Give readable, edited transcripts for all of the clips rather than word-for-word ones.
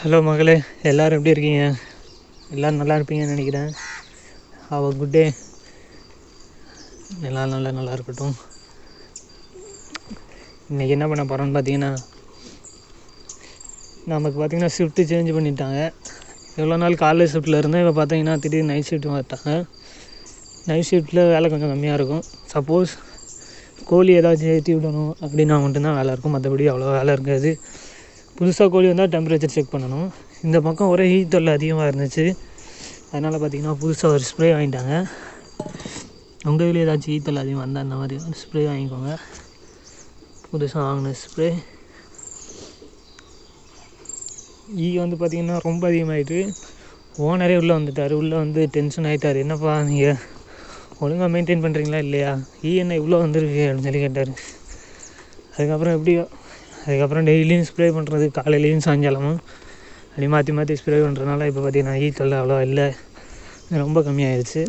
Hello மகளே, எல்லோரும் எப்படி இருக்கீங்க? எல்லோரும் நல்லா இருப்பீங்கன்னு நினைக்கிறேன். Good day. எல்லோரும் நல்லா இருக்கட்டும். இன்றைக்கி என்ன பண்ண போகிறோன்னு பார்த்தீங்கன்னா, நமக்கு பார்த்திங்கன்னா ஷிஃப்ட்டு சேஞ்ச் பண்ணிட்டாங்க. எவ்வளோ நாள் காலைல ஷிஃப்ட்டில் இருந்தேன், இப்போ பார்த்தீங்கன்னா திடீர்னு நைட் ஷிஃப்ட்டு மாட்டாங்க. நைட் ஷிஃப்ட்டில் வேலை கொஞ்சம் கம்மியாக இருக்கும். சப்போஸ் கோழி ஏதாச்சும் ஏற்றி விடணும் அப்படின்னா மட்டும்தான் வேலை இருக்கும், மற்றபடி அவ்வளோ வேலை இருக்காது. புதுசாக கோழி வந்தால் டெம்பரேச்சர் செக் பண்ணணும். இந்த பக்கம் ஒரே ஹீட் தொல்லை அதிகமாக இருந்துச்சு. அதனால் பார்த்திங்கன்னா புதுசாக ஒரு ஸ்ப்ரே வாங்கிட்டாங்க. உங்கள் இதில் ஏதாச்சும் ஹீட் தொல்லை அதிகமாக இருந்தால் அந்த மாதிரி ஒரு ஸ்ப்ரே வாங்கிக்கோங்க. புதுசாக வாங்கின ஸ்ப்ரே வந்து பார்த்திங்கன்னா ரொம்ப அதிகமாகிட்டு ஓனரே உள்ளே வந்துட்டார். உள்ளே வந்து டென்ஷன் ஆகிட்டார். என்னப்பா நீங்கள் ஒழுங்காக மெயின்டைன் பண்ணுறீங்களா இல்லையா, என்ன இவ்வளோ வந்துருக்கு அப்படின்னு சொல்லி கேட்டார். அதுக்கப்புறம் டெய்லியும் ஸ்ப்ரே பண்ணுறது, காலையிலையும் சாயங்காலமும் அப்படி மாற்றி ஸ்ப்ரே பண்ணுறதுனால இப்போ பார்த்திங்கன்னா ஹீட் தொல்லை அவ்வளோ இல்லை, ரொம்ப கம்மியாகிடுச்சு.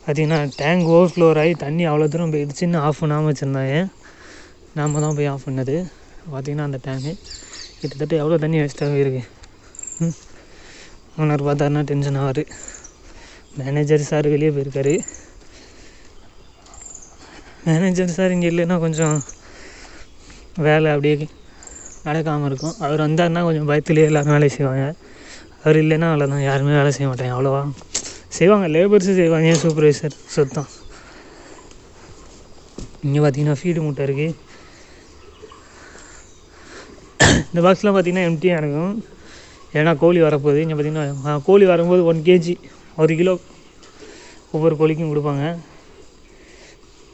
பார்த்திங்கன்னா டேங்க் ஓவர்ஃப்ளோர் ஆகி தண்ணி அவ்வளோ தூரம் போயிடுச்சுன்னு ஆஃப் பண்ணாமல் வச்சுருந்தாங்க. நாம் தான் போய் ஆஃப் பண்ணது. பார்த்திங்கன்னா அந்த டேங்கு கிட்டத்தட்ட எவ்வளோ தண்ணி வேஸ்ட்டாக இருக்குது. ஓனர் பார்த்தாருன்னா டென்ஷன் ஆவார். மேனேஜர் சார் வெளியே போயிருக்காரு. மேனேஜர் சார் இங்கே இல்லைன்னா கொஞ்சம் வேலை அப்படியே நடக்காமல் இருக்கும். அவர் வந்தாருன்னா கொஞ்சம் பயத்துலேயே எல்லோரும் வேலை செய்வாங்க. அவர் இல்லைன்னா அவ்வளோதான், யாருமே வேலை செய்ய மாட்டாங்க. அவ்வளோவா செய்வாங்க, லேபர்ஸு செய்வாங்க, சூப்பர்வைசர் சுத்தம். இங்கே பார்த்திங்கன்னா ஃபீடு மூட்டை இருக்குது. இந்த பாக்ஸ்லாம் பார்த்திங்கன்னா எம்டியாக இருக்கும், ஏன்னா கோழி வரப்போகுது. இங்கே பார்த்திங்கன்னா கோழி வரும்போது 1 kg 1 கிலோ ஒவ்வொரு கோழிக்கும் கொடுப்பாங்க.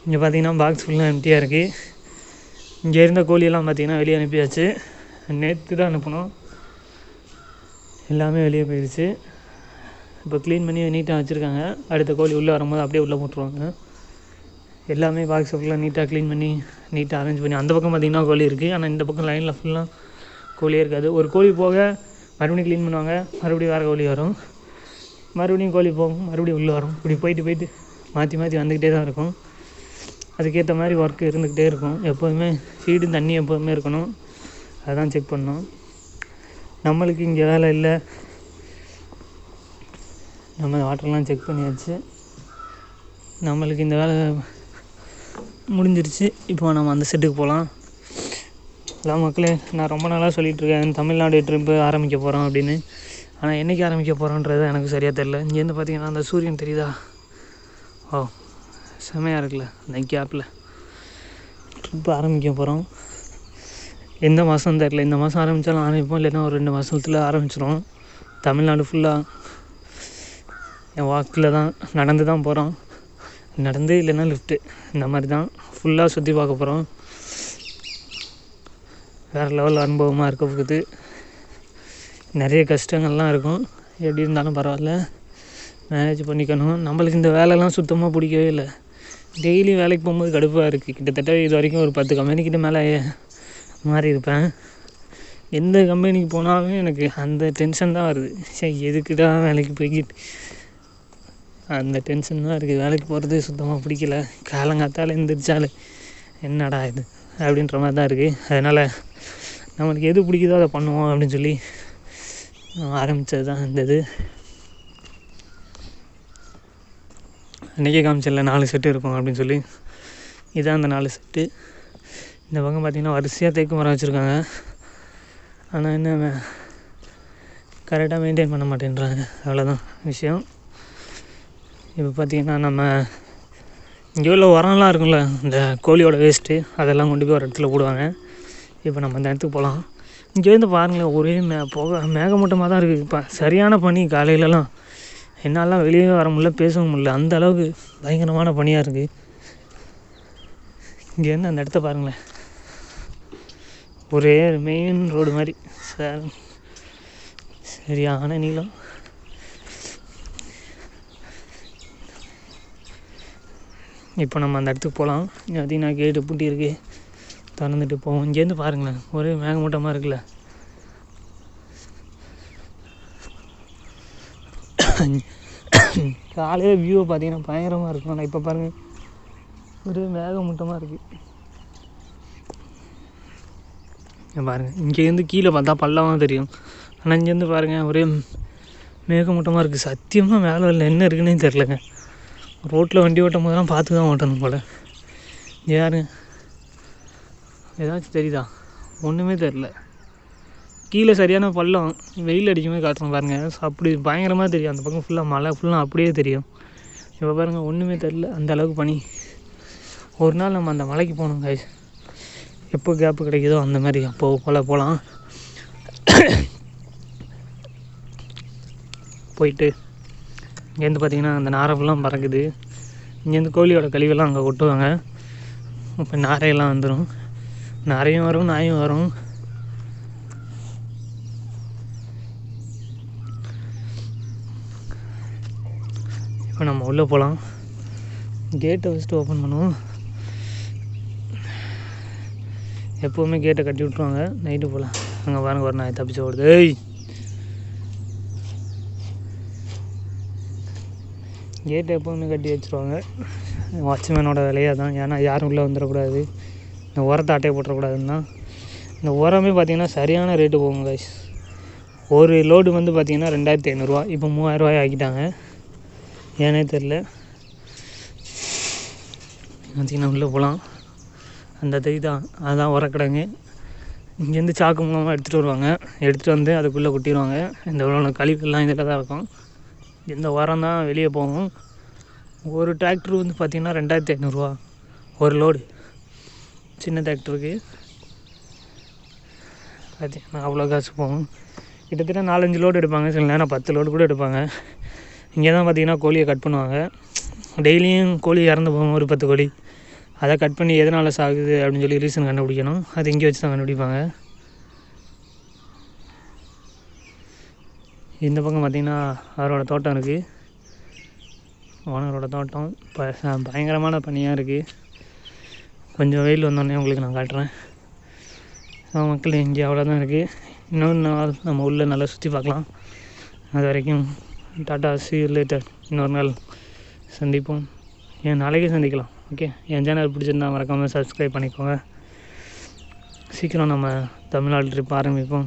இங்கே பார்த்திங்கன்னா பாக்ஸ் ஃபுல்லாக எம்டியாக இருக்குது. இங்கே இருந்த கோழியெல்லாம் பார்த்திங்கன்னா வெளியே அனுப்பியாச்சு. நேற்று தான் அனுப்பணும், எல்லாமே வெளியே போயிடுச்சு. இப்போ க்ளீன் பண்ணி நீட்டாக வச்சுருக்காங்க. அடுத்த கோழி உள்ளே வரும்போது அப்படியே உள்ளே போட்டுருவாங்க. எல்லாமே பாக்ஸை ஃபுல்லாக நீட்டாக க்ளீன் பண்ணி நீட்டாக அரேஞ்ச் பண்ணி. அந்த பக்கம் பார்த்திங்கன்னா கோழி இருக்குது, ஆனால் இந்த பக்கம் லைனில் ஃபுல்லாக கோழியே இருக்காது. ஒரு கோழி போக மறுபடியும் க்ளீன் பண்ணுவாங்க, மறுபடியும் வேறு கோழி வரும், மறுபடியும் கோழி போகும், மறுபடியும் உள்ளே வரும். இப்படி போயிட்டு மாற்றி வந்துக்கிட்டே தான் இருக்கும். அதுக்கேற்ற மாதிரி ஒர்க்கு இருந்துக்கிட்டே இருக்கும். எப்போதுமே ஃபீடு தண்ணி எப்போதுமே இருக்கணும், அதுதான் செக் பண்ணணும். நம்மளுக்கு இங்கே வேலை இல்லை, நம்ம வாட்டர்லாம் செக் பண்ணியாச்சு. நம்மளுக்கு இந்த வேலை முடிஞ்சிருச்சு. இப்போ நம்ம அந்த செட்டுக்கு போகலாம். எல்லாம் மக்களே, நான் ரொம்ப நாளாக சொல்லிகிட்ருக்கேன் தமிழ்நாடு ட்ரிப்பு ஆரம்பிக்க போகிறோம் அப்படின்னு. ஆனால் என்றைக்கு ஆரம்பிக்க போகிறோன்றது எனக்கு சரியாக தெரில. இங்கேருந்து பார்த்திங்கன்னா அந்த சூரியன் தெரியுதா? செமையாக இருக்குல்ல. இந்த கேப்பில் ட்ரிப்பு ஆரம்பிக்க போகிறோம். எந்த மாதம் தெரில, இந்த மாதம் ஆரம்பித்தாலும் ஆரம்பிப்போம், இல்லைன்னா ஒரு 2 மாதத்தில் ஆரம்பிச்சிடும். தமிழ்நாடு ஃபுல்லாக என் வாக்கில் தான் நடந்து தான் போகிறோம். நடந்து இல்லைன்னா லிஃப்ட்டு, இந்த மாதிரி தான் ஃபுல்லாக சுற்றி பார்க்க போகிறோம். வேறு லெவலில் அனுபவமாக இருக்க போகுது. நிறைய கஷ்டங்கள்லாம் இருக்கும், எப்படி இருந்தாலும் பரவாயில்ல, மேனேஜ் பண்ணிக்கணும். நம்மளுக்கு இந்த வேலைலாம் சுத்தமாக பிடிக்கவே இல்லை. டெய்லி வேலைக்கு போகும்போது கடுப்பாக இருக்குது. கிட்டத்தட்ட இது வரைக்கும் ஒரு 10 கம்பெனிக்கிட்ட மேலே மாறி இருப்பேன். எந்த கம்பெனிக்கு போனாலும் எனக்கு அந்த டென்ஷன் தான் வருது. சரி, எதுக்குடா வேலைக்கு போய்கிட்டு, அந்த டென்ஷன் தான் இருக்குது. வேலைக்கு போகிறது சுத்தமாக பிடிக்கல. காலங்காத்தால் எழுந்திரிச்சாலும் என்னடா இது அப்படின்ற மாதிரி தான் இருக்குது. அதனால் நம்மளுக்கு எது பிடிக்குதோ அதை பண்ணுவோம் அப்படின்னு சொல்லி ஆரம்பித்தது தான் இந்த இது. அன்றைக்கே காமிச்சிடல 4 செட்டு இருக்கும் அப்படின்னு சொல்லி. இதுதான் அந்த 4 செட்டு. இந்த பக்கம் பார்த்திங்கன்னா வரிசையாக தேக்கு மரம் வச்சுருக்காங்க. ஆனால் என்ன கரெக்டாக மெயின்டைன் பண்ண மாட்டேன்றாங்க, அவ்வளோதான் விஷயம். இப்போ பார்த்திங்கன்னா நம்ம இங்கே உள்ள உரம்லாம் இருக்கும்ல, இந்த கோழியோட வேஸ்ட்டு, அதெல்லாம் கொண்டு போய் ஒரு இடத்துல போடுவாங்க. இப்போ நம்ம அந்த இடத்துக்கு போகலாம். இங்கேருந்து பாருங்களேன், ஒரே மேகமூட்டமாக தான் இருக்குது. இப்போ சரியான பனி காலையிலலாம். என்னாலாம் வெளியே வர முடியல, பேசவும் முடியல, அந்த அளவுக்கு பயங்கரமான பனியாக இருக்குது. இங்கேருந்து அந்த இடத்த பாருங்களேன், ஒரே மெயின் ரோடு மாதிரி சரியான நீளம். இப்போ நம்ம அந்த இடத்துக்கு போகலாம். பார்த்திங்கன்னா கேட்டு பூட்டி இருக்குது, திறந்துட்டு போவோம். இங்கேருந்து பாருங்களேன், ஒரே மேகமூட்டமாக இருக்குல்ல. காலையில் வியூவை பார்த்திங்கன்னா பயங்கரமாக இருக்கும். ஆனால் இப்போ பாருங்கள், ஒரே மேகமூட்டமாக இருக்குது. பாருங்கள், இங்கேருந்து கீழே பார்த்தா பள்ளமாக தெரியும். ஆனால் இங்கேருந்து பாருங்கள் ஒரே மேகமூட்டமாக இருக்குது. சத்தியமாக மேலே என்ன இருக்குன்னே தெரிலங்க. ரோட்டில் வண்டி ஓட்டும் போதெல்லாம் பார்த்து தான் ஓட்டணும் போல். யாரு ஏதாச்சும் தெரியுதா? ஒன்றுமே தெரில. கீழே சரியான பள்ளம், வெயில் அடிக்குமே காட்டுறோம் பாருங்கள். அப்படி பயங்கரமாக தெரியும். அந்த பக்கம் ஃபுல்லாக மழை ஃபுல்லாக அப்படியே தெரியும். இப்போ பாருங்கள் ஒன்றுமே தெரில, அந்த அளவுக்கு பனி. ஒரு நாள் நம்ம அந்த மலைக்கு போகணும் கைஸ். எப்போ கேப்பு கிடைக்குதோ அந்த மாதிரி அப்போ போகலாம். போயிட்டு இங்கேருந்து பார்த்திங்கன்னா அந்த நாரை ஃபுல்லாக பறக்குது. இங்கேருந்து கோழியோட கழிவெல்லாம் அங்கே கொட்டுவாங்க. இப்போ நாரையெல்லாம் வந்துடும். நாரையும் வரும், நாயும் வரும். இப்போ நம்ம உள்ளே போகலாம். கேட்டை ஃபஸ்ட்டு ஓப்பன் பண்ணுவோம். எப்போவுமே கேட்டை கட்டி விட்ருவாங்க. நைட்டு போகலாம். அங்கே பாருங்க ஒரு நாய் தப்பிச்சு ஓடுது. கேட்டை எப்போவுமே கட்டி வச்சுருவாங்க. வாட்ச்மேனோட வேலையாக தான். ஏன்னா யாரும் உள்ளே வந்துடக்கூடாது, இந்த உரத்தை அட்டையை போட்டுறக்கூடாதுன்னா. இந்த உரமே பார்த்திங்கன்னா சரியான ரேட்டு போகும் கைஸ். ஒரு லோடு வந்து பார்த்திங்கன்னா 2500 இப்போ 3000 ஆக்கிட்டாங்க. ஏன்னே தெரில. பார்த்திங்கன்னா உள்ளே போகலாம். அந்த தான் அதுதான் உரக்கடைங்க. இங்கேருந்து சாக்கு மூலமாக எடுத்துகிட்டு வருவாங்க. எடுத்துகிட்டு வந்து அதுக்குள்ளே கொட்டிடுவாங்க. இந்த உள்ள கழிவுகள்லாம் இதில் தான் இருக்கும். இந்த உரம் தான் வெளியே போகும். ஒரு டிராக்டர் வந்து பார்த்திங்கன்னா 2500 ஒரு லோடு. சின்ன டிராக்டருக்கு பார்த்திங்கன்னா அவ்வளோ காசு போகும். கிட்டத்தட்ட 4-5 லோடு எடுப்பாங்க. சில நேரம் 10 லோடு கூட எடுப்பாங்க. இங்கே தான் பார்த்திங்கன்னா கோழியை கட் பண்ணுவாங்க. டெய்லியும் கோழி இறந்து போகும், ஒரு 10 கோழி. அதை கட் பண்ணி எதனால் சாகுது அப்படின்னு சொல்லி ரீசன் கண்டுபிடிக்கணும். அது இங்கே வச்சு தான் கண்டுபிடிப்பாங்க. இந்த பக்கம் பார்த்திங்கன்னா அவரோட தோட்டம் இருக்குது. ஓனரோட தோட்டம் இப்போ பயங்கரமான பனியாக இருக்குது. கொஞ்சம் வெயில் வந்தோடனே உங்களுக்கு நான் காட்டுறேன். மக்கள் இங்கே அவ்வளோதான் இருக்குது. இன்னொரு நாள் நம்ம உள்ளே நல்லா சுற்றி பார்க்கலாம். அது வரைக்கும் டாட்டா, see you later. இன்னொரு நாள் சந்திப்போம். நாளைக்கே சந்திக்கலாம். ஓகே, என் சேனல் பிடிச்சிருந்தா மறக்காமல் சப்ஸ்கிரைப் பண்ணிக்கோங்க. சீக்கிரம் நம்ம தமிழ்நாடு ட்ரிப் ஆரம்பிப்போம்.